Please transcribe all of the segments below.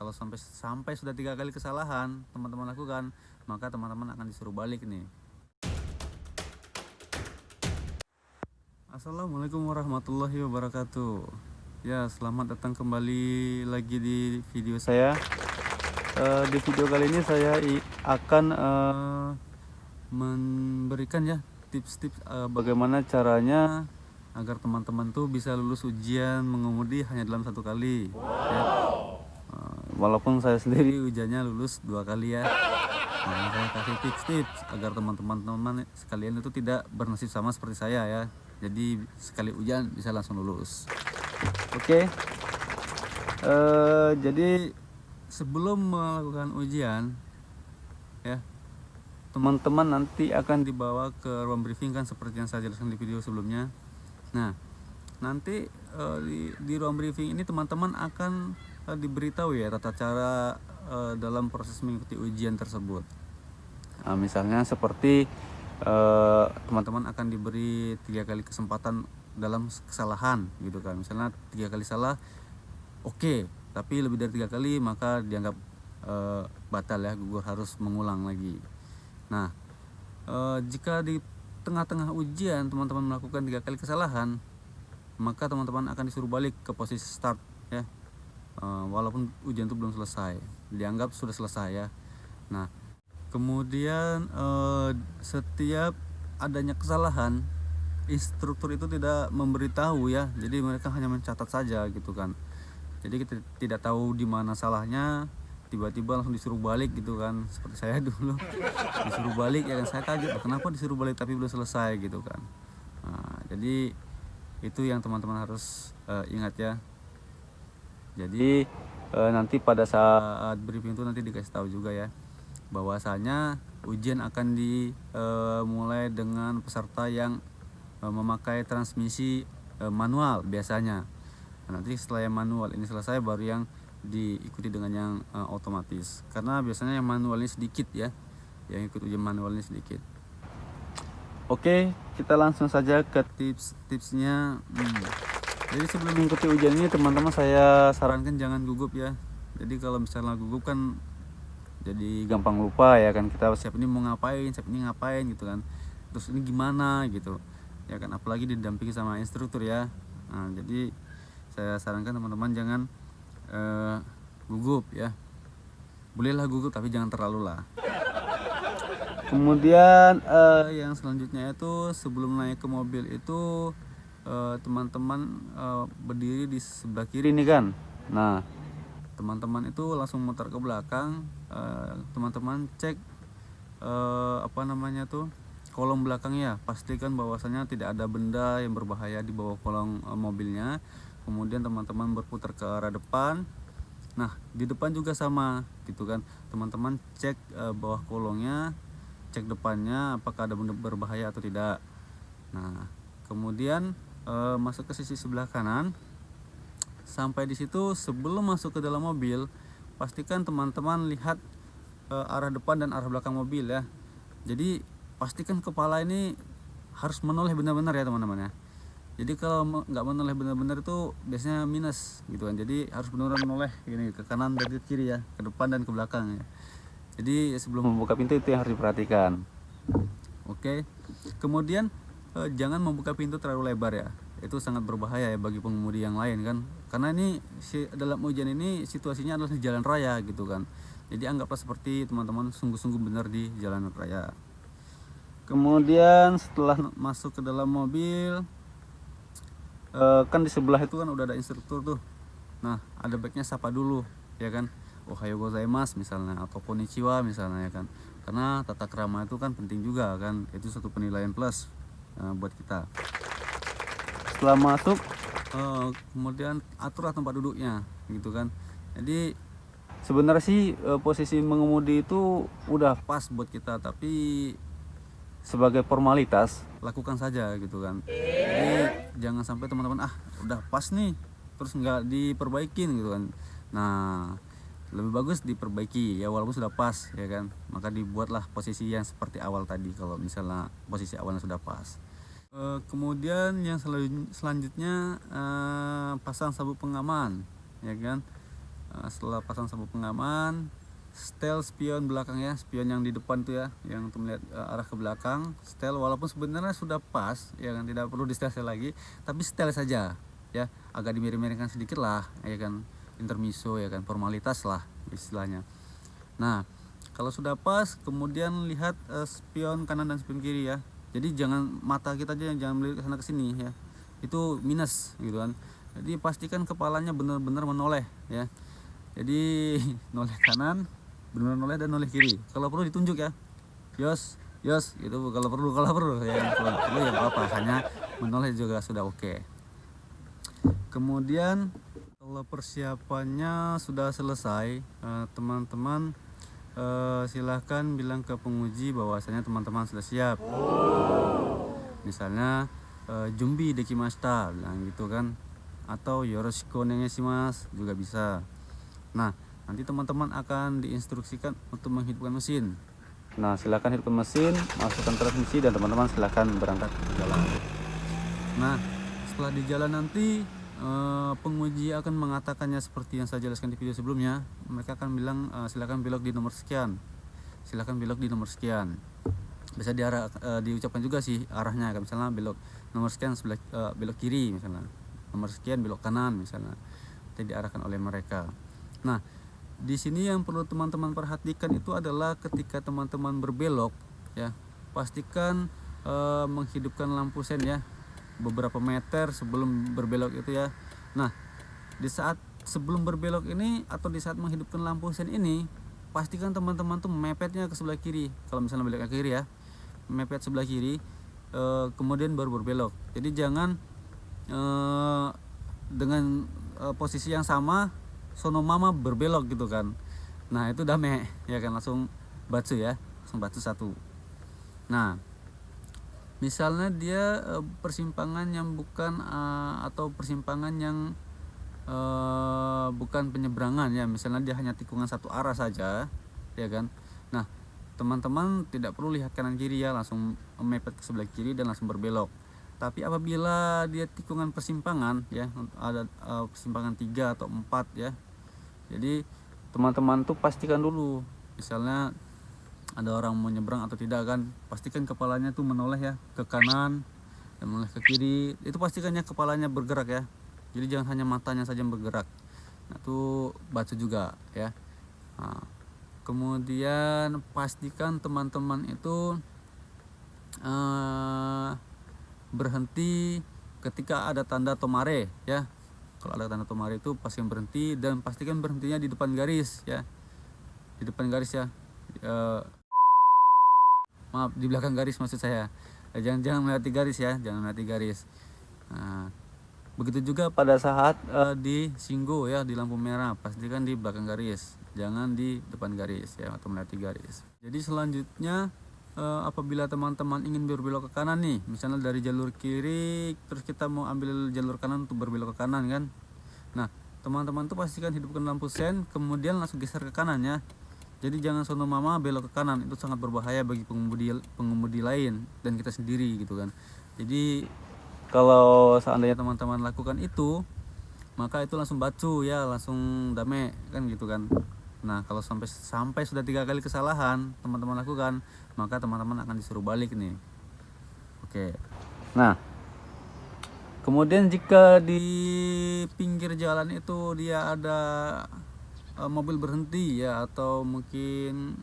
kalau sampai sudah 3 kali kesalahan teman-teman lakukan, maka teman-teman akan disuruh balik nih. Assalamualaikum warahmatullahi wabarakatuh. Ya, selamat datang kembali lagi di video saya. Di video kali ini saya akan memberikan ya tips-tips bagaimana caranya agar teman-teman tuh bisa lulus ujian mengemudi hanya dalam 1 kali ya. Walaupun saya sendiri ujiannya lulus 2 kali ya. Nah, saya kasih tips-tips agar teman-teman sekalian itu tidak bernasib sama seperti saya ya. Jadi sekali ujian bisa langsung lulus. Oke. Jadi sebelum melakukan ujian ya, teman-teman nanti akan dibawa ke ruang briefing kan, seperti yang saya jelaskan di video sebelumnya. Nah, nanti di ruang briefing ini teman-teman akan diberitahu ya tata cara dalam proses mengikuti ujian tersebut. Misalnya seperti teman-teman akan diberi 3 kali kesempatan dalam kesalahan gitu kan. Misalnya 3 kali salah, oke, tapi lebih dari 3 kali maka dianggap batal ya, gugur, harus mengulang lagi. Nah, jika di tengah-tengah ujian teman-teman melakukan 3 kali kesalahan, maka teman-teman akan disuruh balik ke posisi start ya. Walaupun ujian itu belum selesai, dianggap sudah selesai ya. Nah, kemudian setiap adanya kesalahan, instruktur itu tidak memberitahu ya. Jadi mereka hanya mencatat saja gitu kan. Jadi kita tidak tahu di mana salahnya, tiba-tiba langsung disuruh balik gitu kan, seperti saya dulu disuruh balik ya kan. Saya kaget, kenapa disuruh balik tapi belum selesai gitu kan. Nah, jadi itu yang teman-teman harus ingat ya. Jadi nanti pada saat briefing itu nanti dikasih tahu juga ya, bahwasanya ujian akan dimulai dengan peserta yang memakai transmisi manual biasanya. Nanti setelah yang manual ini selesai, baru yang diikuti dengan yang otomatis, karena biasanya yang manual ini sedikit ya, yang ikut ujian manual ini sedikit. Oke, kita langsung saja ke tips-tipsnya. Jadi sebelum mengikuti ujian ini teman-teman, saya sarankan jangan gugup ya. Jadi kalau misalnya gugup kan jadi gampang lupa ya kan, kita siap ini mau ngapain, siap ini ngapain gitu kan, terus ini gimana gitu ya kan, apalagi didampingi sama instruktur ya. Nah, jadi saya sarankan teman-teman jangan gugup ya. Bolehlah gugup tapi jangan terlalu lah. Kemudian yang selanjutnya itu, sebelum naik ke mobil itu teman-teman berdiri di sebelah kiri nih kan. Nah, teman-teman itu langsung muter ke belakang. Teman-teman cek apa namanya tuh, kolong belakangnya. Pastikan bahwasanya tidak ada benda yang berbahaya di bawah kolong mobilnya. Kemudian teman-teman berputar ke arah depan. Nah, di depan juga sama gitu kan. Teman-teman cek bawah kolongnya, cek depannya apakah ada benda berbahaya atau tidak. Nah, kemudian masuk ke sisi sebelah kanan. Sampai di situ, sebelum masuk ke dalam mobil, pastikan teman-teman lihat arah depan dan arah belakang mobil ya. Jadi pastikan kepala ini harus menoleh benar-benar ya teman-teman ya. Jadi kalau nggak menoleh benar-benar itu biasanya minus gitu kan. Jadi harus benar-benar menoleh gini, ke kanan dan ke kiri ya, ke depan dan ke belakang ya. Jadi sebelum membuka pintu itu yang harus diperhatikan. Oke. Kemudian jangan membuka pintu terlalu lebar ya. Itu sangat berbahaya ya bagi pengemudi yang lain kan. Karena ini dalam ujian ini situasinya adalah di jalan raya gitu kan. Jadi anggaplah seperti teman-teman sungguh-sungguh benar di jalan raya. Kemudian setelah masuk ke dalam mobil, kan di sebelah itu kan udah ada instruktur tuh. Nah, ada baiknya sapa dulu ya kan. Ohayo gozaimasu misalnya, atau konnichiwa misalnya ya kan. Karena tata krama itu kan penting juga kan. Itu satu penilaian plus buat kita. Setelah masuk, kemudian aturlah tempat duduknya gitu kan. Jadi sebenarnya sih posisi mengemudi itu udah pas buat kita, tapi sebagai formalitas lakukan saja gitu kan. Jadi jangan sampai teman-teman udah pas nih terus nggak diperbaikin gitu kan. Nah, lebih bagus diperbaiki ya, walaupun sudah pas ya kan. Maka dibuatlah posisi yang seperti awal tadi kalau misalnya posisi awalnya sudah pas. Kemudian yang selanjutnya pasang sabuk pengaman ya kan. Setelah pasang sabuk pengaman, setel spion belakang ya, spion yang di depan tuh ya, yang untuk melihat arah ke belakang, setel walaupun sebenarnya sudah pas ya kan, tidak perlu di setel lagi, tapi setel saja ya, agak dimiring-miringkan sedikit lah ya kan, intermiso ya kan, formalitas lah istilahnya. Nah, kalau sudah pas, kemudian lihat spion kanan dan spion kiri ya. Jadi jangan mata kita aja jangan melihat ke sana ke sini ya. Itu minus gitu kan. Jadi pastikan kepalanya benar-benar menoleh ya. Jadi noleh kanan, benar noleh dan noleh kiri. Kalau perlu ditunjuk ya. Yos, yos gitu kalau perlu ya. Kalau perlu ya apa, hanya menoleh juga sudah oke. Kemudian kalau persiapannya sudah selesai, teman-teman silahkan bilang ke penguji bahwasanya teman-teman sudah siap. Misalnya Jumbi dekimashita, bilang gitu kan, atau yoroshiku onegaishimasu juga bisa. Nah, nanti teman-teman akan diinstruksikan untuk menghidupkan mesin. Nah, silahkan hidupkan mesin, masukkan transmisi, dan teman-teman silahkan berangkat ke jalan. Nah, setelah di jalan nanti penguji akan mengatakannya seperti yang saya jelaskan di video sebelumnya. Mereka akan bilang silakan belok di nomor sekian, silakan belok di nomor sekian. Bisa diucapkan juga sih arahnya, misalnya belok nomor sekian sebelah belok kiri, misalnya nomor sekian belok kanan misalnya. Jadi diarahkan oleh mereka. Nah, di sini yang perlu teman-teman perhatikan itu adalah ketika teman-teman berbelok ya, pastikan menghidupkan lampu sen ya, beberapa meter sebelum berbelok itu ya. Nah, di saat sebelum berbelok ini atau di saat menghidupkan lampu sen ini, pastikan teman-teman tuh mepetnya ke sebelah kiri. Kalau misalnya belok ke kiri ya, mepet sebelah kiri, kemudian baru berbelok. Jadi jangan dengan posisi yang sama sono mama berbelok gitu kan. Nah, itu dame ya kan, langsung batsu ya, langsung batsu satu. Nah, misalnya dia persimpangan yang bukan atau persimpangan yang bukan penyeberangan ya, misalnya dia hanya tikungan satu arah saja ya kan. Nah, teman-teman tidak perlu lihat kanan kiri ya, langsung mepet ke sebelah kiri dan langsung berbelok. Tapi apabila dia tikungan persimpangan ya, ada persimpangan 3 atau 4 ya, jadi teman-teman tuh pastikan dulu, misalnya ada orang mau nyebrang atau tidak kan, pastikan kepalanya tuh menoleh ya ke kanan dan menoleh ke kiri. Itu pastikannya kepalanya bergerak ya, jadi jangan hanya matanya saja yang bergerak. Nah, itu baca juga ya. Nah, kemudian pastikan teman-teman itu berhenti ketika ada tanda tomare ya. Kalau ada tanda tomare itu pastikan berhenti, dan pastikan berhentinya di depan garis ya, di depan garis ya. Maaf, di belakang garis maksud saya. Jangan melewati garis ya, jangan melewati garis. Nah, begitu juga pada saat di singgo ya, di lampu merah, pastikan di belakang garis, jangan di depan garis ya, atau melewati garis. Jadi selanjutnya apabila teman-teman ingin berbelok ke kanan nih, misalnya dari jalur kiri terus kita mau ambil jalur kanan untuk berbelok ke kanan kan. Nah, teman-teman tuh pastikan hidupkan lampu sen, kemudian langsung geser ke kanan ya. Jadi jangan sono mama belok ke kanan, itu sangat berbahaya bagi pengemudi lain dan kita sendiri gitu kan. Jadi kalau seandainya teman-teman lakukan itu, maka itu langsung bacu ya, langsung dame kan gitu kan. Nah, kalau sampai sudah 3 kali kesalahan teman-teman lakukan, maka teman-teman akan disuruh balik nih. Oke. Nah, kemudian jika di pinggir jalan itu dia ada mobil berhenti ya, atau mungkin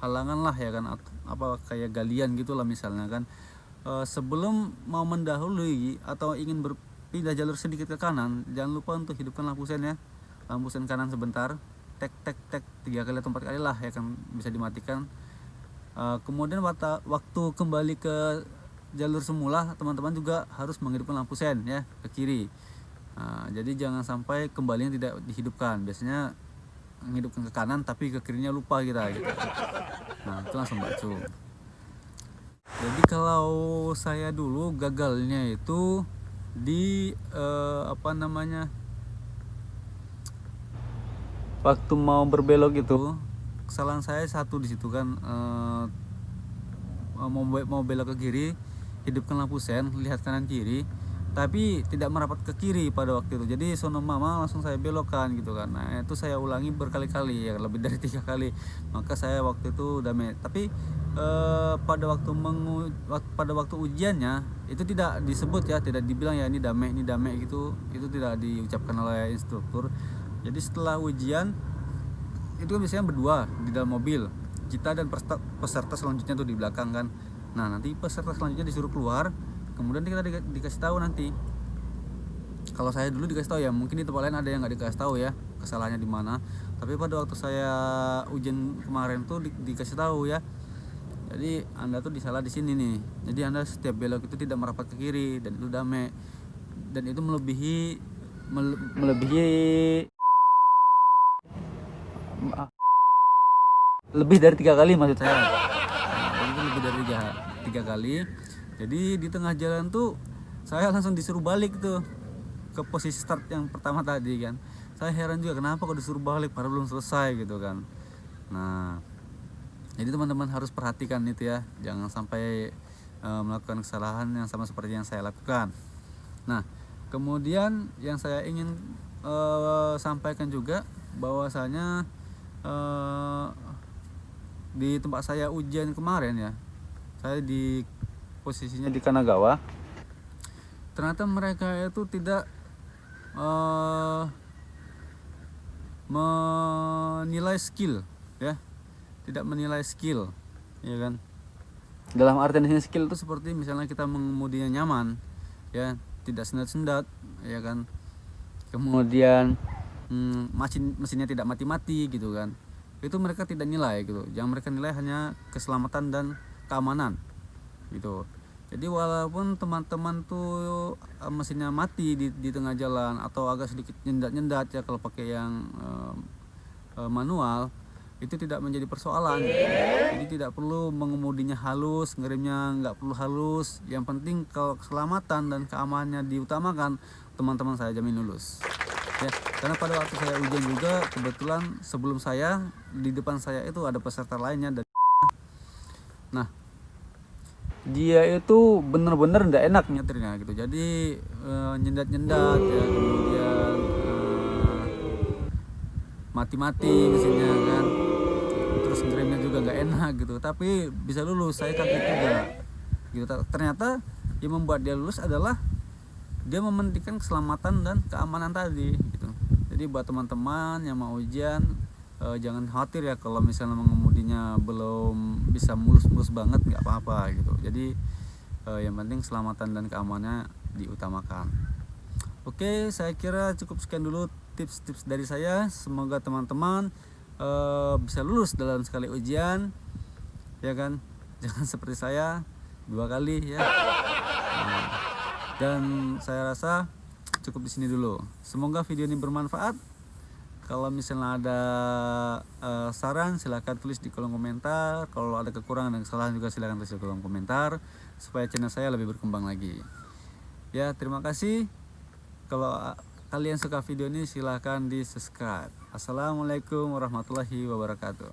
halangan lah ya kan, apa kayak galian gitulah misalnya kan, sebelum mau mendahului atau ingin berpindah jalur sedikit ke kanan, jangan lupa untuk hidupkan lampu sen ya, lampu sen kanan sebentar, tek 3 kali atau 4 kali lah ya kan, bisa dimatikan. Kemudian waktu kembali ke jalur semula, teman-teman juga harus menghidupkan lampu sen ya ke kiri. Jadi jangan sampai kembalinya tidak dihidupkan. Biasanya menghidupkan ke kanan tapi ke kirinya lupa kita gitu. Nah, itu langsung bacu. Jadi kalau saya dulu gagalnya itu di waktu mau berbelok itu, kesalahan saya satu di situ kan, mau belok ke kiri, hidupkan lampu sen, lihat kanan kiri, tapi tidak merapat ke kiri pada waktu itu. Jadi sono mama langsung saya belokkan gitu kan. Nah itu saya ulangi berkali-kali ya, lebih dari 3 kali. Maka saya waktu itu damai. Tapi pada waktu ujiannya itu tidak disebut ya, tidak dibilang ya ini damai gitu. Itu tidak diucapkan oleh instruktur. Jadi setelah ujian itu biasanya berdua di dalam mobil, kita dan peserta selanjutnya tuh di belakang kan. Nah nanti peserta selanjutnya disuruh keluar, kemudian kita dikasih tahu nanti. Kalau saya dulu dikasih tahu ya, mungkin di tempat lain ada yang nggak dikasih tahu ya kesalahannya di mana. Tapi pada waktu saya ujian kemarin tuh dikasih tahu ya. Jadi Anda tuh disalah di sini nih. Jadi Anda setiap belok itu tidak merapat ke kiri dan itu damai. Dan itu melebihi lebih dari 3 kali maksud saya. Nah, itu lebih dari tiga kali. Jadi di tengah jalan tuh saya langsung disuruh balik tuh ke posisi start yang pertama tadi kan. Saya heran juga kenapa kok disuruh balik padahal belum selesai gitu kan. Nah jadi teman-teman harus perhatikan itu ya, jangan sampai melakukan kesalahan yang sama seperti yang saya lakukan. Nah kemudian yang saya ingin sampaikan juga bahwasanya di tempat saya ujian kemarin ya, saya di posisinya di Kanagawa. Ternyata mereka itu tidak menilai skill ya, tidak menilai skill ya kan. Dalam artian di sini skill itu seperti misalnya kita mengemudinya nyaman ya, tidak sendat-sendat ya kan. Kemudian mesinnya tidak mati-mati gitu kan. Itu mereka tidak nilai gitu. Yang mereka nilai hanya keselamatan dan keamanan gitu. Jadi walaupun teman-teman tuh mesinnya mati di tengah jalan atau agak sedikit nyendat-nyendat ya kalau pakai yang manual, itu tidak menjadi persoalan. Jadi tidak perlu mengemudinya halus, ngeremnya nggak perlu halus. Yang penting kalau keselamatan dan keamanannya diutamakan, teman-teman saya jamin lulus ya. Karena pada waktu saya ujian juga kebetulan sebelum saya di depan saya itu ada peserta lainnya dari nah dia itu bener-bener nggak enak nyetirnya gitu. Jadi nyendat-nyendat ya, kemudian mati-mati mesinnya kan, terus ngeremnya juga nggak enak gitu. Tapi bisa lulus, saya kaget juga gitu. Ternyata yang membuat dia lulus adalah dia mementingkan keselamatan dan keamanan tadi gitu. Jadi buat teman-teman yang mau ujian jangan khawatir ya kalau misalnya mengemudinya belum bisa mulus-mulus banget, nggak apa-apa gitu. Jadi yang penting keselamatan dan keamanannya diutamakan. Oke, saya kira cukup sekian dulu tips-tips dari saya. Semoga teman-teman bisa lulus dalam sekali ujian ya kan. Jangan seperti saya 2 kali ya. Dan saya rasa cukup di sini dulu. Semoga video ini bermanfaat. Kalau misalnya ada saran silahkan tulis di kolom komentar. Kalau ada kekurangan dan kesalahan juga silahkan tulis di kolom komentar supaya channel saya lebih berkembang lagi. Ya, terima kasih. Kalau kalian suka video ini silahkan di subscribe. Assalamualaikum warahmatullahi wabarakatuh.